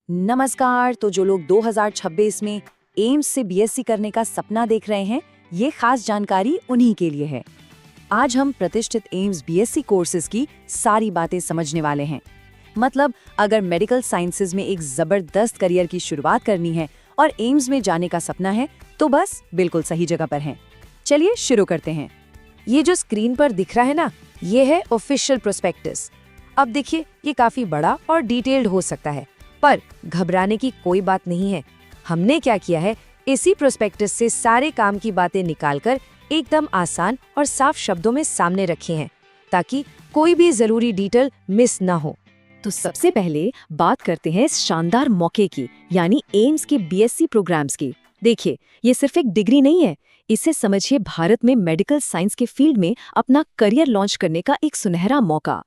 नमस्कार। तो जो लोग 2026 में एम्स से बीएससी करने का सपना देख रहे हैं, ये खास जानकारी उन्हीं के लिए है। आज हम प्रतिष्ठित एम्स बीएससी कोर्सेज की सारी बातें समझने वाले हैं। मतलब अगर मेडिकल साइंसेज में एक जबरदस्त करियर की शुरुआत करनी है और एम्स में जाने का सपना है, तो बस बिल्कुल सही जगह पर हैं। चलिए शुरू करते हैं। ये जो स्क्रीन पर दिख रहा है ना, ये है ऑफिशियल प्रोस्पेक्टस। अब देखिए, ये काफी बड़ा और डिटेल्ड हो सकता है, पर घबराने की कोई बात नहीं है। हमने क्या किया है, इसी प्रोस्पेक्टस से सारे काम की बातें निकालकर एकदम आसान और साफ शब्दों में सामने रखी हैं, ताकि कोई भी जरूरी डिटेल मिस ना हो। तो सबसे पहले बात करते हैं इस शानदार मौके की, यानी एम्स के बीएससी प्रोग्राम्स की। देखिए, ये सिर्फ एक डिग्री नहीं है, इसे समझिए भारत में मेडिकल साइंस के फील्ड में अपना करियर लॉन्च करने का एक सुनहरा मौका।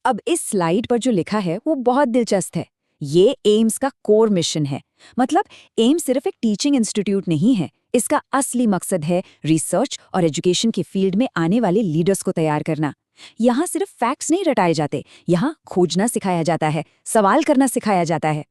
अब इस स्लाइड पर जो लिखा है वो बहुत दिलचस्प है। ये एम्स का कोर मिशन है। मतलब एम्स सिर्फ एक टीचिंग इंस्टीट्यूट नहीं है, इसका असली मकसद है रिसर्च और एजुकेशन के फील्ड में आने वाले लीडर्स को तैयार करना। यहाँ सिर्फ फैक्ट्स नहीं रटाए जाते, यहाँ खोजना सिखाया जाता है, सवाल करना सिखाया जाता है।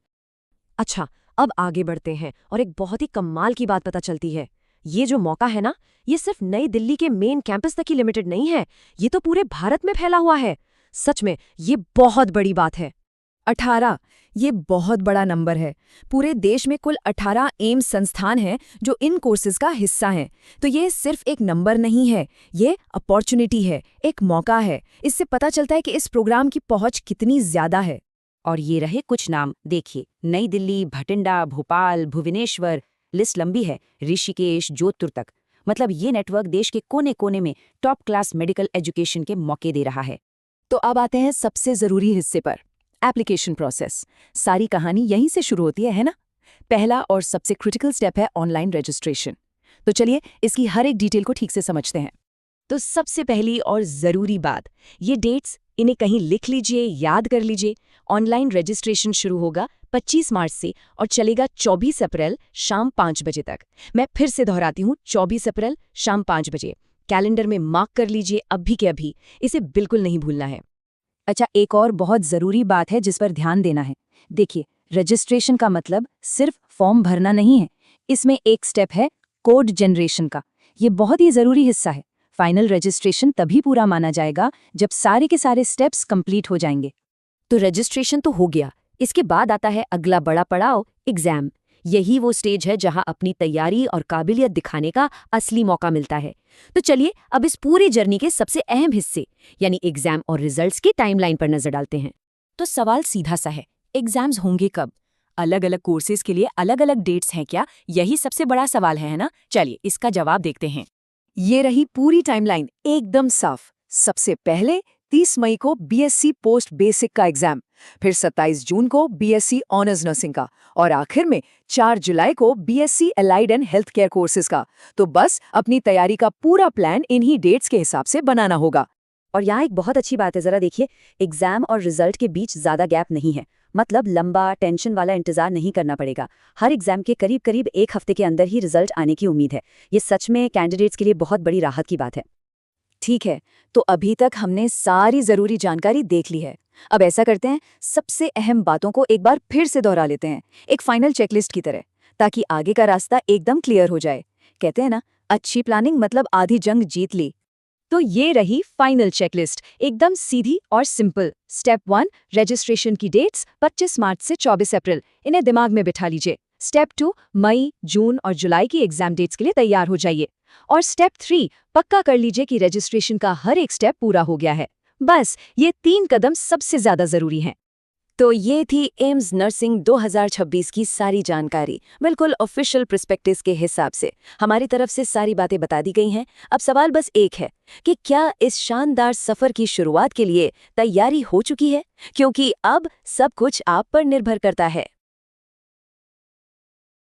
अच्छा, अब आगे बढ़ते हैं और एक बहुत ही कमाल की बात पता चलती है। ये जो मौका है ना, ये सिर्फ नई दिल्ली के मेन कैंपस तक ही लिमिटेड नहीं है, ये तो पूरे भारत में फैला हुआ है। सच में ये बहुत बड़ी बात है। 18, ये बहुत बड़ा नंबर है। पूरे देश में कुल 18 एम्स संस्थान हैं जो इन कोर्सेज का हिस्सा हैं। तो ये सिर्फ एक नंबर नहीं है, ये अपॉर्चुनिटी है, एक मौका है। इससे पता चलता है कि इस प्रोग्राम की पहुंच कितनी ज्यादा है। और ये रहे कुछ नाम, देखिए, नई दिल्ली, भटिंडा, भोपाल, भुवनेश्वर, लिस्ट लंबी है, ऋषिकेश, जोधपुर तक। मतलब ये नेटवर्क देश के कोने कोने में टॉप क्लास मेडिकल एजुकेशन के मौके दे रहा है। तो अब आते हैं सबसे जरूरी हिस्से पर, एप्लीकेशन प्रोसेस। सारी कहानी यहीं से शुरू होती है ना? पहला और सबसे क्रिटिकल स्टेप है ऑनलाइन रजिस्ट्रेशन। तो चलिए इसकी हर एक डिटेल को ठीक से समझते हैं। तो सबसे पहली और जरूरी बात, ये डेट्स, इन्हें कहीं लिख लीजिए, याद कर लीजिए। ऑनलाइन रजिस्ट्रेशन शुरू होगा 25 मार्च से और चलेगा 24 अप्रैल शाम 5 बजे तक। मैं फिर से दोहराती हूँ, 24 अप्रैल शाम 5 बजे। कैलेंडर में मार्क कर लीजिए अभी के अभी, इसे बिल्कुल नहीं भूलना है। अच्छा, एक और बहुत जरूरी बात है जिस पर ध्यान देना है। देखिए, रजिस्ट्रेशन का मतलब सिर्फ फॉर्म भरना नहीं है, इसमें एक स्टेप है कोड जनरेशन का। ये बहुत ही जरूरी हिस्सा है। फाइनल रजिस्ट्रेशन तभी पूरा माना जाएगा जब सारे के सारे स्टेप्स कंप्लीट हो जाएंगे। तो रजिस्ट्रेशन तो हो गया, इसके बाद आता है अगला बड़ा पड़ाव, एग्जाम। यही वो स्टेज है जहां अपनी तैयारी और काबिलियत दिखाने का असली मौका मिलता है। तो चलिए अब इस पूरी जर्नी के सबसे अहम हिस्से यानी एग्जाम और रिजल्ट्स की टाइमलाइन पर नजर डालते हैं। तो सवाल सीधा सा है, एग्जाम्स होंगे कब? अलग अलग कोर्सेज के लिए अलग अलग डेट्स हैं क्या? यही सबसे बड़ा सवाल है ना? चलिए इसका जवाब देखते हैं। ये रही पूरी टाइमलाइन, एकदम साफ। सबसे पहले 30 मई को बीएससी पोस्ट बेसिक का एग्जाम, फिर 27 जून को बीएससी ऑनर्स नर्सिंग का, और आखिर में 4 जुलाई को BSc allied and health care courses का। तो बस अपनी तैयारी का पूरा प्लान इन्हीं डेट्स के हिसाब से बनाना होगा। और यहाँ एक बहुत अच्छी बात है, जरा देखिए, एग्जाम और रिजल्ट के बीच ज्यादा गैप नहीं है। मतलब लंबा टेंशन वाला इंतजार नहीं करना पड़ेगा। हर एग्जाम के करीब करीब एक हफ्ते के अंदर ही रिजल्ट आने की उम्मीद है। ये सच में कैंडिडेट्स के लिए बहुत बड़ी राहत की बात है। ठीक है, तो अभी तक हमने सारी जरूरी जानकारी देख ली है। अब ऐसा करते हैं, सबसे अहम बातों को एक बार फिर से दोहरा लेते हैं, एक फाइनल चेकलिस्ट की तरह, ताकि आगे का रास्ता एकदम क्लियर हो जाए। कहते हैं ना, अच्छी प्लानिंग मतलब आधी जंग जीत ली। तो ये रही फाइनल चेकलिस्ट, एकदम सीधी और सिंपल। स्टेप 1, रजिस्ट्रेशन की डेट्स 25 मार्च से 24 अप्रैल, इन्हें दिमाग में बिठा लीजिए। स्टेप 2, मई, जून और जुलाई की एग्जाम डेट्स के लिए तैयार हो जाइए। और स्टेप 3, पक्का कर लीजिए कि रजिस्ट्रेशन का हर एक स्टेप पूरा हो गया है। बस ये 3 कदम सबसे ज्यादा जरूरी हैं। तो ये थी एम्स नर्सिंग 2026 की सारी जानकारी, बिल्कुल ऑफिशियल प्रोस्पेक्टस के हिसाब से। हमारी तरफ से सारी बातें बता दी गई हैं। अब सवाल बस एक है कि क्या इस शानदार सफर की शुरुआत के लिए तैयारी हो चुकी है? क्योंकि अब सब कुछ आप पर निर्भर करता है।